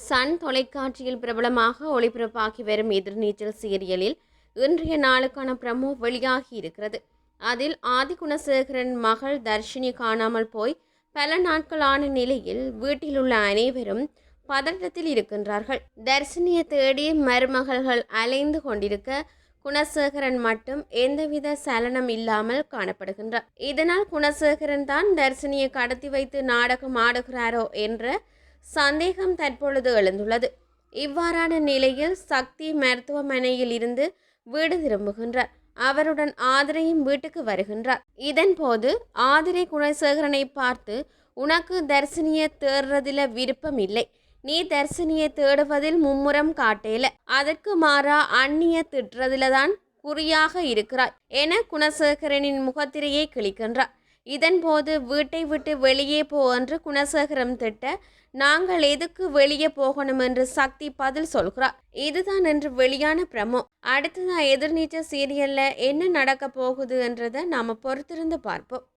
Sun தொலைக்காட்சியில் பிரபலமாக ஒளிபரப்பாகி வரும் எதிர்நீச்சல் சீரியலில் இன்றைய நாளுக்கான ப்ரமோ வெளியாகி இருக்கிறது. அதில் ஆதிகுணசேகரன் மகள் தர்ஷினி காணாமல் போய் பல நாட்களான நிலையில் வீட்டில் உள்ள அனைவரும் பதட்டத்தில் இருக்கின்றார்கள். தர்ஷினியை தேடி மருமகள்கள் அலைந்து கொண்டிருக்க குணசேகரன் மட்டும் எந்தவித சலனம் இல்லாமல் காணப்படுகின்றார். இதனால் குணசேகரன் தான் தர்ஷினியை கடத்தி வைத்து நாடகம் ஆடுகிறாரோ என்ற சந்தேகம் தற்பொழுது எழுந்துள்ளது. இவ்வாறான நிலையில் சக்தி மருத்துவமனையில் இருந்து வீடு திரும்புகின்றார். அவருடன் ஆதிரையும் வீட்டுக்கு வருகின்றார். இதன்போது ஆதிரை குணசேகரனை பார்த்து, உனக்கு தர்ஷினியை தேடுறதில் விருப்பம் இல்லை, நீ தர்ஷினியை தேடுவதில் மும்முரம் காட்டேல, அதற்கு மாறா அந்நிய திட்டுறதில தான் குறியாக இருக்கிறாய் என குணசேகரனின் முகத்திரையை கிழிக்கின்றார். இதன்போது வீட்டை விட்டு வெளியே போ என்று குணசேகரம் திட்ட, நாங்கள் எதுக்கு வெளியே போகணும் என்று சக்தி பதில் சொல்கிறார். இதுதான் என்று வெளியான ப்ரமோ. அடுத்ததான் எதிர்நீச்சல் சீரியல்ல என்ன நடக்க போகுது என்றதை நாம பொறுத்திருந்து பார்ப்போம்.